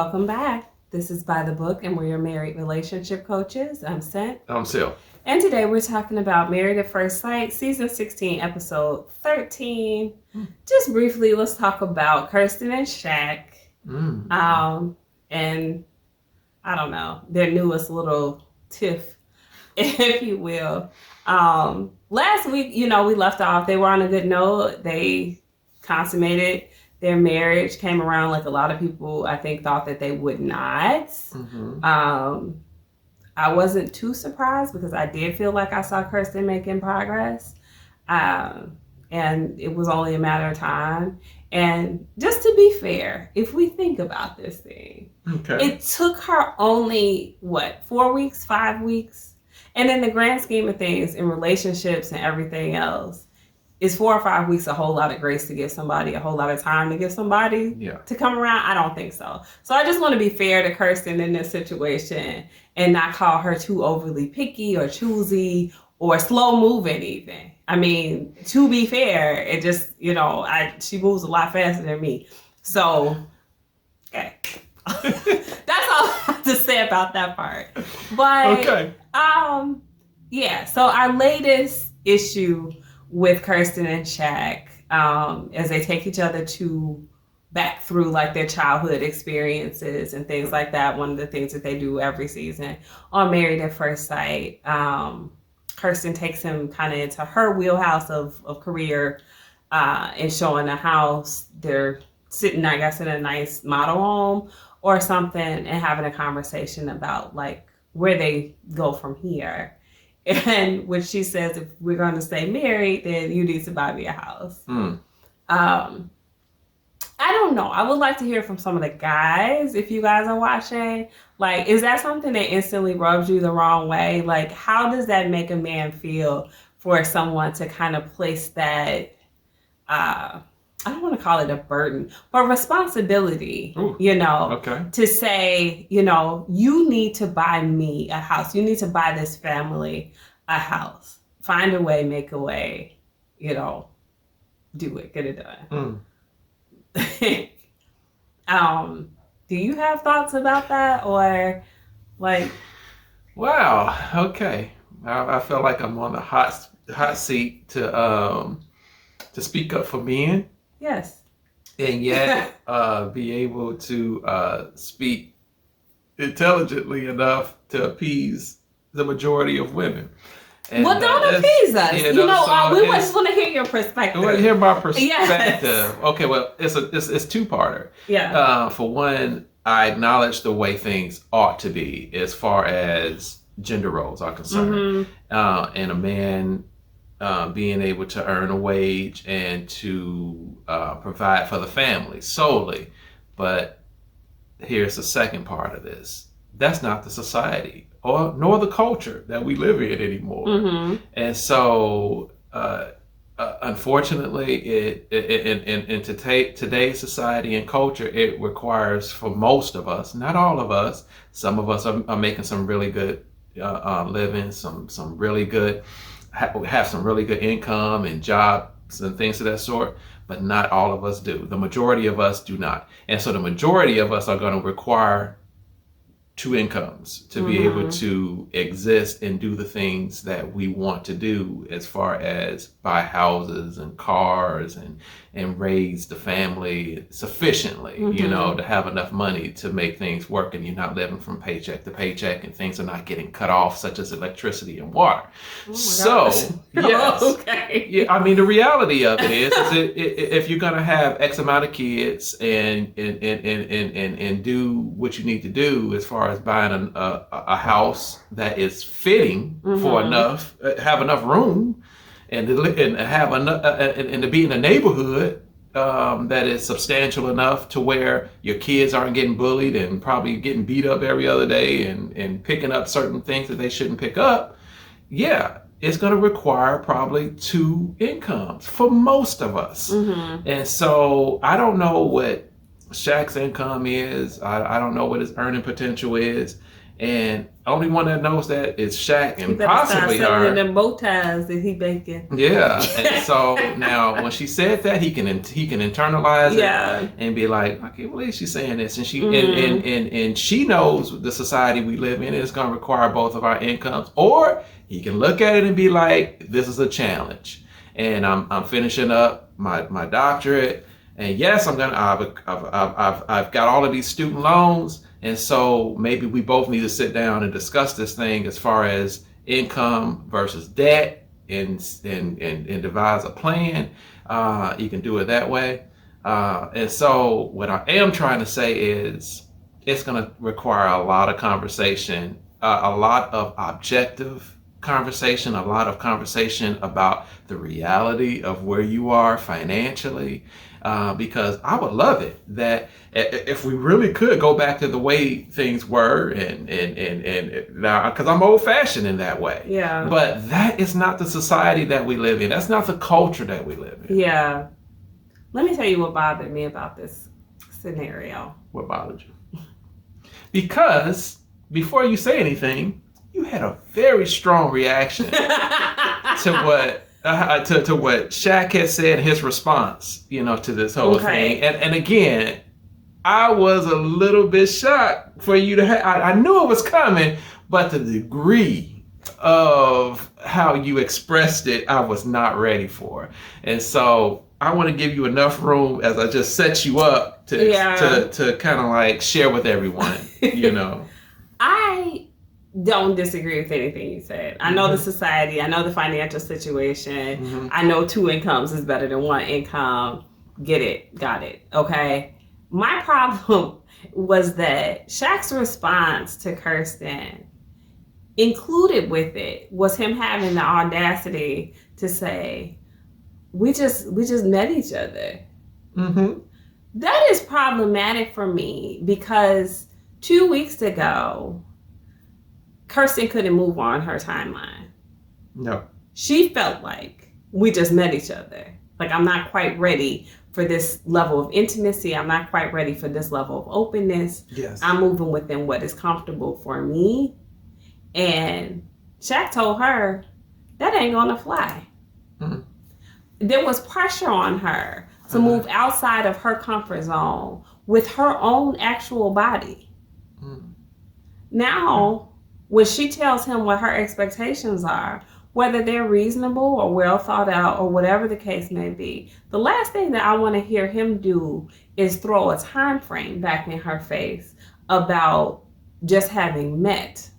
Welcome back. This is By the Book, and we're your married relationship coaches. I'm Sent. I'm Sil. And today we're talking about Married at First Sight, Season 16, Episode 13. Just briefly, let's talk about Kirsten and Shaq. And I don't know, their newest little tiff, if you will. Last week, we left off. They were on a good note. They consummated their marriage, came around like a lot of people, I think, thought that they would not. I wasn't too surprised because I did feel like I saw Kirsten making progress. And it was only a matter of time. And just to be fair, if we think about this thing, it took her only, 4 weeks, 5 weeks? And in the grand scheme of things, in relationships and everything else, is 4 or 5 weeks a whole lot of grace to give somebody, a whole lot of time to give somebody to come around? I don't think so. So I just want to be fair to Kirsten in this situation and not call her too overly picky or choosy or slow moving even. I mean, to be fair, it just, she moves a lot faster than me. So, okay. That's all I have to say about that part. But, so our latest issue with Kirsten and Shaq, as they take each other back through like their childhood experiences and things like that. One of the things that they do every season on Married at First Sight, Kirsten takes him kind of into her wheelhouse of career and showing the house. They're sitting, I guess, in a nice model home or something and having a conversation about like where they go from here. And when she says, if we're going to stay married, then you need to buy me a house. I don't know. I would like to hear from some of the guys, if you guys are watching. Like, is that something that instantly rubs you the wrong way? Like, how does that make a man feel for someone to kind of place that, I don't want to call it a burden, but responsibility, to say, you need to buy me a house. You need to buy this family a house. Find a way, make a way, do it, get it done. Do you have thoughts about that or like? Wow. Okay. I feel like I'm on the hot seat to speak up for men. Yes. And yet be able to speak intelligently enough to appease the majority of women. And, well, don't appease us. We just want to hear your perspective. We want to hear my perspective. Yes. Okay, well, it's two-parter. Yeah. For one, I acknowledge the way things ought to be as far as gender roles are concerned. And a man being able to earn a wage and to provide for the family solely. But here's the second part of this. That's not the society nor the culture that we live in anymore. And so, unfortunately, in today's society and culture, it requires for most of us, not all of us, some of us are making some really good living, some really good, have some really good income and jobs and things of that sort, but not all of us do. The majority of us do not. And so the majority of us are going to require two incomes to be able to exist and do the things that we want to do as far as buy houses and cars and raise the family sufficiently, to have enough money to make things work and you're not living from paycheck to paycheck and things are not getting cut off, such as electricity and water. Yes. Yeah, I mean, the reality of it is if you're going to have X amount of kids and do what you need to do as far as buying a house that is fitting for enough, have enough room, and have enough, and to be in a neighborhood that is substantial enough to where your kids aren't getting bullied and probably getting beat up every other day and picking up certain things that they shouldn't pick up. Yeah, it's going to require probably two incomes for most of us. And so I don't know what Shaq's income is. I don't know what his earning potential is. And only one that knows that is Shaq and start possibly selling her. them bow ties that he making. Yeah, and so now when she said that, he can internalize it and be like, I can't believe she's saying this, and she and she knows the society we live in is going to require both of our incomes, or he can look at it and be like, this is a challenge, and I'm finishing up my doctorate, and yes, I've got all of these student loans, and so maybe we both need to sit down and discuss this thing as far as income versus debt. And devise a plan. You can do it that way. And so what I am trying to say is it's going to require a lot of conversation, a lot of objective conversation, a lot of conversation about the reality of where you are financially. Because I would love it that if we really could go back to the way things were, and now, because I'm old fashioned in that way. Yeah. But that is not the society that we live in. That's not the culture that we live in. Yeah. Let me tell you what bothered me about this scenario. What bothered you? Because before you say anything, you had a very strong reaction to what Shaq had said, his response, to this whole thing. And again, I was a little bit shocked for you to have, I knew it was coming, but the degree of how you expressed it, I was not ready for. And so I want to give you enough room as I just set you up to kind of like share with everyone, I don't disagree with anything you said. I know the society, I know the financial situation. I know 2 incomes is better than 1 income. Get it, got it. Okay. My problem was that Shaq's response to Kirsten, included with it, was him having the audacity to say, we just met each other. That is problematic for me because 2 weeks ago, Kirsten couldn't move on her timeline. No. She felt like we just met each other. Like, I'm not quite ready for this level of intimacy. I'm not quite ready for this level of openness. Yes. I'm moving within what is comfortable for me. And Shaq told her, that ain't gonna fly. There was pressure on her to move outside of her comfort zone with her own actual body. Now, when she tells him what her expectations are, whether they're reasonable or well thought out or whatever the case may be, the last thing that I want to hear him do is throw a time frame back in her face about just having met.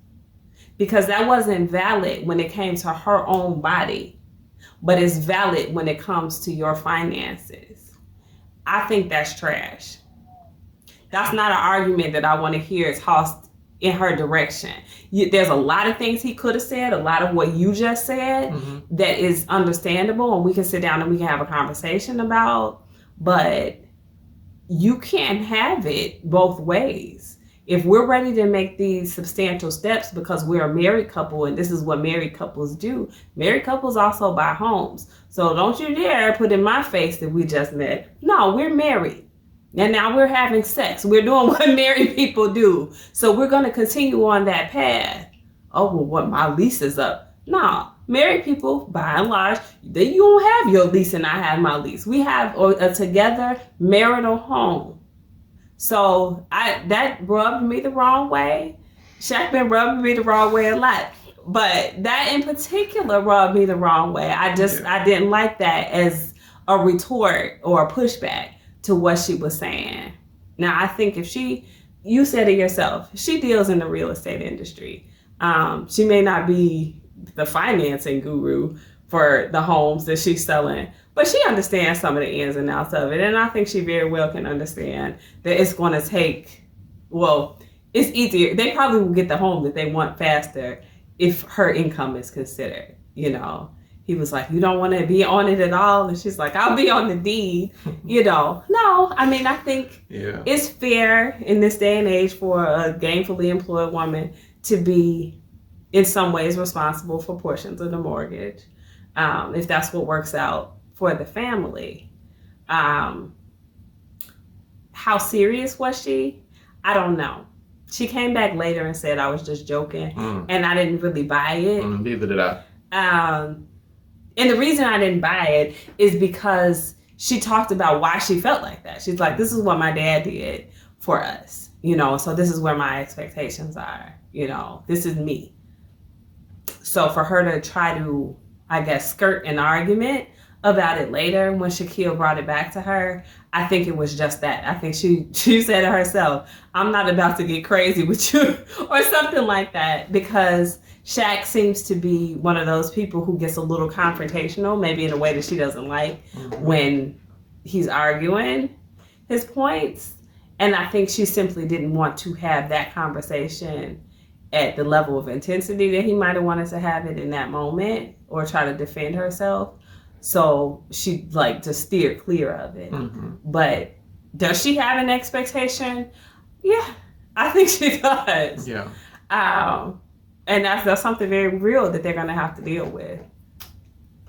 Because that wasn't valid when it came to her own body, but it's valid when it comes to your finances. I think that's trash. That's not an argument that I want to hear tossed in her direction. There's a lot of things he could have said, a lot of what you just said that is understandable and we can sit down and we can have a conversation about, but you can't have it both ways. If we're ready to make these substantial steps because we're a married couple and this is what married couples do, married couples also buy homes. So don't you dare put in my face that we just met. No, we're married. And now we're having sex. We're doing what married people do. So we're going to continue on that path. Oh, well, what, my lease is up. No, married people, by and large, you don't have your lease and I have my lease. We have a together marital home. So that rubbed me the wrong way. Shaq been rubbing me the wrong way a lot. But that in particular rubbed me the wrong way. I didn't like that as a retort or a pushback to what she was saying. Now, I think if you said it yourself, she deals in the real estate industry. She may not be the financing guru for the homes that she's selling, but she understands some of the ins and outs of it. And I think she very well can understand that it's going to take, it's easier. They probably will get the home that they want faster if her income is considered, He was like, you don't want to be on it at all? And she's like, I'll be on the deed, No, I mean, I think it's fair in this day and age for a gainfully employed woman to be in some ways responsible for portions of the mortgage, if that's what works out for the family. How serious was she? I don't know. She came back later and said I was just joking, and I didn't really buy it. Neither did I. And the reason I didn't buy it is because she talked about why she felt like that. She's like, this is what my dad did for us, you know, so this is where my expectations are, you know, this is me. So for her to try to, I guess, skirt an argument about it later when Shaquille brought it back to her, I think it was just that. I think she said to herself, I'm not about to get crazy with you or something like that, because Shaq seems to be one of those people who gets a little confrontational, maybe in a way that she doesn't like when he's arguing his points. And I think she simply didn't want to have that conversation at the level of intensity that he might have wanted to have it in that moment, or try to defend herself. So she like to steer clear of it. But does she have an expectation? Yeah, I think she does. Yeah. And that's something very real that they're going to have to deal with.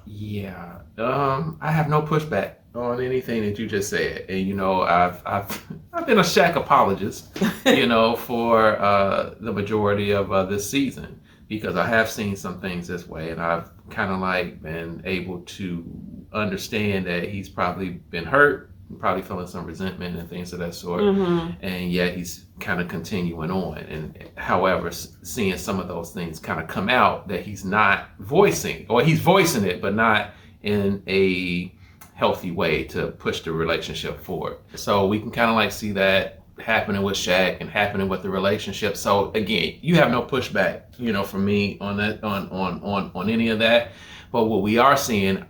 Yeah. I have no pushback on anything that you just said. And, you know, I've been a Shaq apologist, you know, for the majority of this season, because I have seen some things this way, and I've kind of like been able to understand that he's probably been hurt, probably feeling some resentment and things of that sort, and yet he's kind of continuing on. And however, seeing some of those things kind of come out that he's not voicing, or he's voicing it, but not in a healthy way to push the relationship forward. So we can kind of like see that happening with Shaq and happening with the relationship. So again, you have no pushback, you know, from me on that, on any of that. But what we are seeing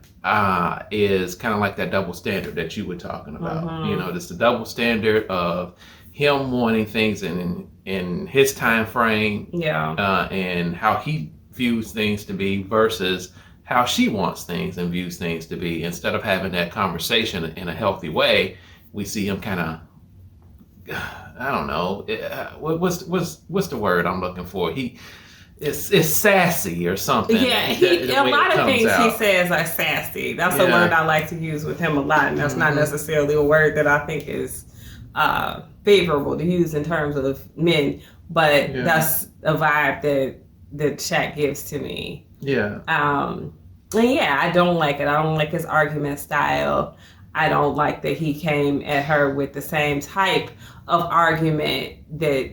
is kind of like that double standard that you were talking about. You know, just the double standard of him wanting things in his time frame, and how he views things to be versus how she wants things and views things to be. Instead of having that conversation in a healthy way, we see him kind of, I don't know, what's the word I'm looking for? It's sassy or something. Yeah, a lot of things he says are sassy. That's a word I like to use with him a lot, and that's not necessarily a word that I think is favorable to use in terms of men, but that's a vibe that Shaq gives to me. Yeah. And yeah, I don't like it. I don't like his argument style. I don't like that he came at her with the same type of argument that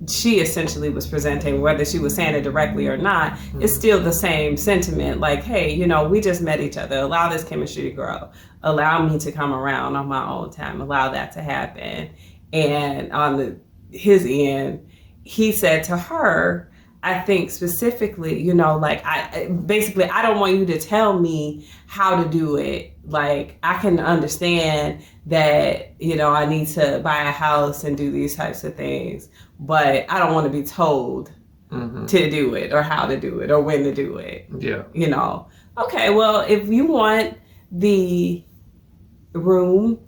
she essentially was presenting, whether she was saying it directly or not. It's still the same sentiment. Like, hey, you know, we just met each other. Allow this chemistry to grow. Allow me to come around on my own time. Allow that to happen. And on his end, he said to her, I think specifically, you know, like I don't want you to tell me how to do it. Like, I can understand that, you know, I need to buy a house and do these types of things, but I don't want to be told to do it or how to do it or when to do it. Yeah. You know, okay, well, if you want the room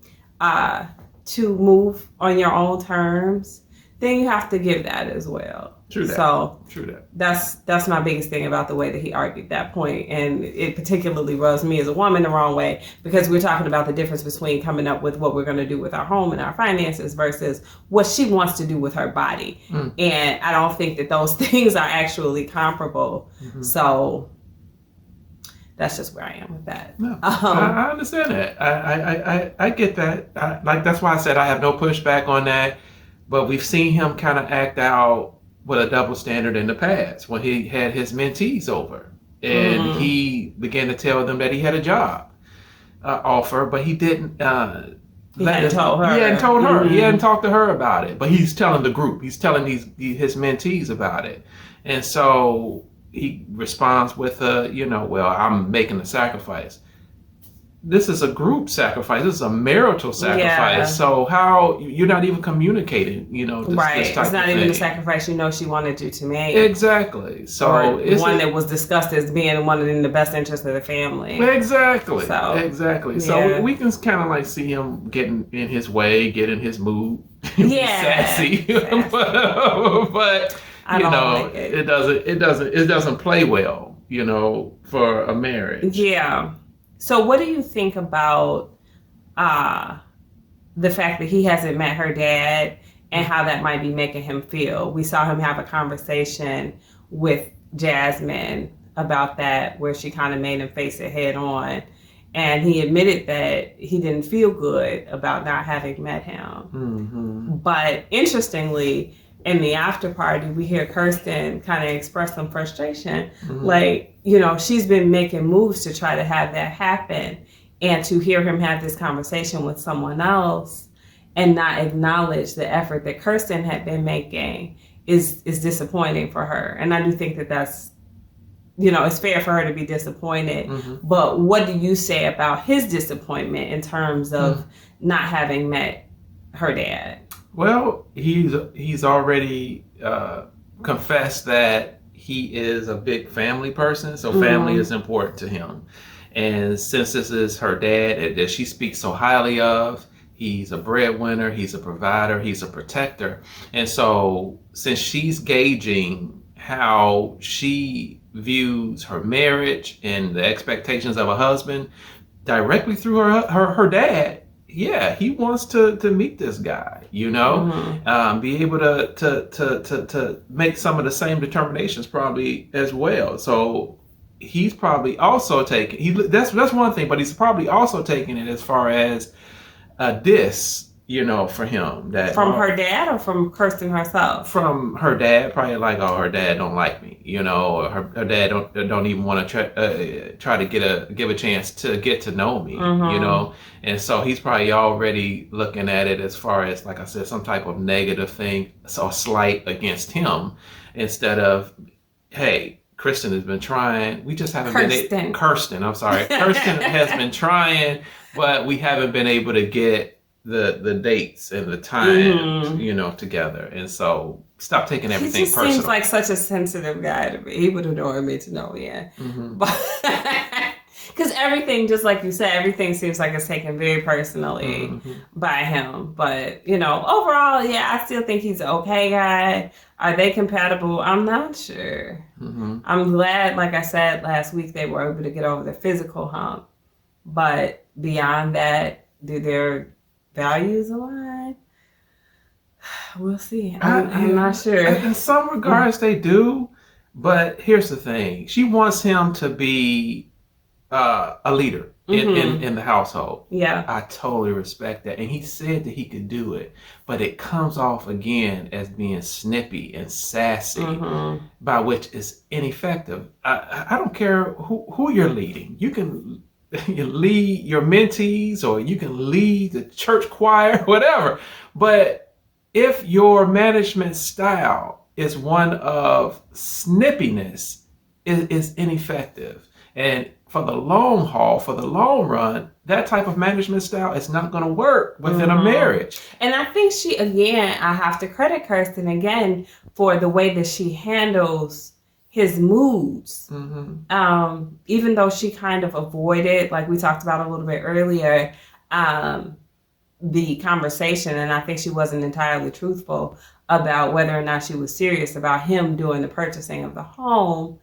to move on your own terms, then you have to give that as well. True that. So true that. That's my biggest thing about the way that he argued that point, and it particularly rubs me as a woman the wrong way, because we're talking about the difference between coming up with what we're going to do with our home and our finances versus what she wants to do with her body, and I don't think that those things are actually comparable. So that's just where I am with that. No, I understand that. I get that. Like, that's why I said I have no pushback on that. But we've seen him kind of act out with a double standard in the past when he had his mentees over, and he began to tell them that he had a job offer, but he didn't. He hadn't told her. He hadn't told her. He hadn't talked to her about it. But he's telling the group. He's telling his mentees about it, and so he responds with well, I'm making a sacrifice. This is a group sacrifice. This is a marital sacrifice. Yeah. So how you're not even communicating, right? This it's not even the sacrifice she wanted you to make. Exactly. So it's one that was discussed as being one in the best interest of the family. Exactly. So we can kind of like see him getting in his way, get in his mood, sassy. but it doesn't play well, for a marriage. Yeah. So what do you think about the fact that he hasn't met her dad and how that might be making him feel. We saw him have a conversation with Jasmine about that, where she kind of made him face it head on. And he admitted that he didn't feel good about not having met him. But interestingly, in the after party, we hear Kirsten kind of express some frustration. Like, she's been making moves to try to have that happen. And to hear him have this conversation with someone else and not acknowledge the effort that Kirsten had been making is disappointing for her. And I do think that that's, it's fair for her to be disappointed. But what do you say about his disappointment in terms of not having met her dad? Well, he's already confessed that he is a big family person, so family is important to him. And since this is her dad that she speaks so highly of, he's a breadwinner, he's a provider, he's a protector. And so since she's gauging how she views her marriage and the expectations of a husband directly through her dad, yeah, he wants to meet this guy, be able to make some of the same determinations probably as well. So he's probably also taking, that's one thing, but he's probably also taking it as far as a diss, for him. That from her dad or from Kirsten herself? From her dad, probably like, oh, her dad don't like me, or her dad don't even want to try to give a chance to get to know me, and so he's probably already looking at it as far as, like I said, some type of negative thing, so slight against him, instead of, hey, Kirsten has been trying. We just haven't been Kirsten. I'm sorry. Kirsten has been trying, but we haven't been able to get the dates and the times, together. And so stop taking everything personal. He seems like such a sensitive guy to me. He would annoy me to know, because everything, just like you said, everything seems like it's taken very personally by him. But, overall, I still think he's an okay guy. Are they compatible? I'm not sure. I'm glad, like I said last week, they were able to get over the physical hump. But beyond that, do their values align? We'll see. I'm not sure. In some regards, they do. But here's the thing. She wants him to be a leader in the household. Yeah. I totally respect that. And he said that he could do it. But it comes off again as being snippy and sassy, by which is ineffective. I don't care who you're leading. You can lead your mentees, or you can lead the church choir, whatever. But if your management style is one of snippiness, it is ineffective. And for the long haul, for the long run, that type of management style is not going to work within a marriage. And I think I have to credit Kirsten again for the way that she handles his moods. Even though she kind of avoided, like we talked about a little bit earlier, the conversation, and I think she wasn't entirely truthful about whether or not she was serious about him doing the purchasing of the home.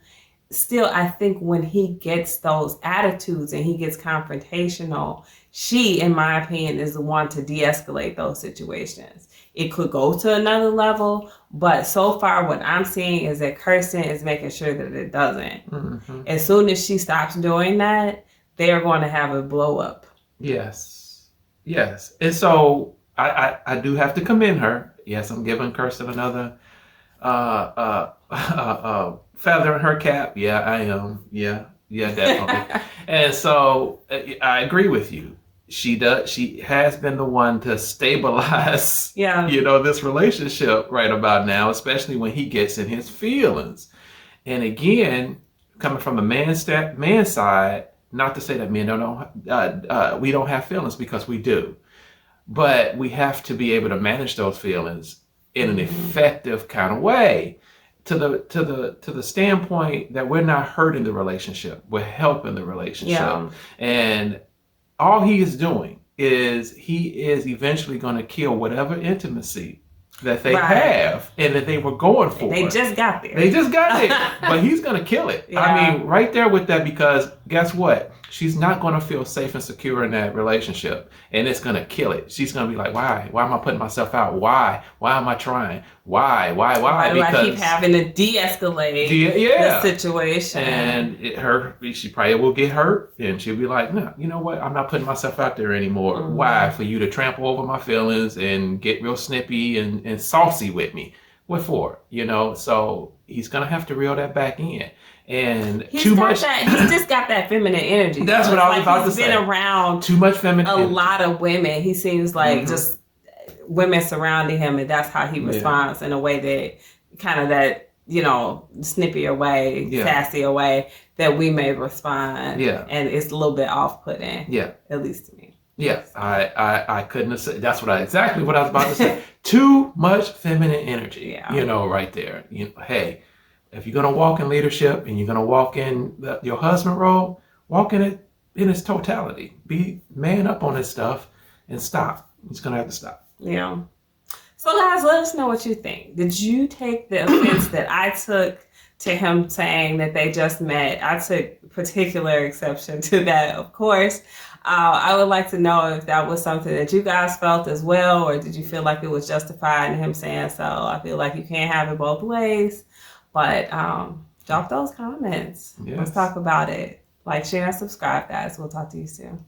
Still, I think when he gets those attitudes and he gets confrontational, she, in my opinion, is the one to de-escalate those situations. It could go to another level, but so far what I'm seeing is that Kirsten is making sure that it doesn't. As soon as she stops doing that, they are going to have a blow up. Yes. And so I do have to commend her. Yes, I'm giving Kirsten another feather in her cap. Yeah, I am. Yeah, definitely. And so I agree with you. She has been the one to stabilize, this relationship right about now, especially when he gets in his feelings. And again, coming from a man's side, not to say that men we don't have feelings, because we do, but we have to be able to manage those feelings in an effective kind of way, to the standpoint that we're not hurting the relationship, we're helping the relationship. And all he is doing is he is eventually going to kill whatever intimacy that they have and that they were going for. They just got there. But he's going to kill it. I mean, right there with that, because guess what? She's not going to feel safe and secure in that relationship, and it's going to kill it. She's going to be like, why? Why am I putting myself out? Why? Why am I trying? Why? Why do I keep having to de-escalate the situation? And she probably will get hurt, and she'll be like, no, you know what? I'm not putting myself out there anymore. Mm-hmm. Why? For you to trample over my feelings and get real snippy and saucy with me. What for? You know, so he's going to have to reel that back in. And he's just got that feminine energy. That's what I was about to say. He's been around too much feminine energy. Lot of women. He seems like just women surrounding him, and that's how he responds in a way that kind of that, you know, snippier way, sassier way that we may respond. Yeah. And it's a little bit off-putting. Yeah. At least to me. Yeah. I couldn't have said, that's exactly what I was about to say. Too much feminine energy. Yeah. You know, right there. You know, hey, if you're going to walk in leadership and you're going to walk in your husband role, walk in it in its totality. Be man up on this stuff and stop. He's going to have to stop. Yeah. So guys, let us know what you think. Did you take the offense that I took to him saying that they just met? I took particular exception to that, of course. I would like to know if that was something that you guys felt as well, or did you feel like it was justified in him saying so? I feel like you can't have it both ways. But drop those comments. Yes. Let's talk about it. Like, share, and subscribe, guys. We'll talk to you soon.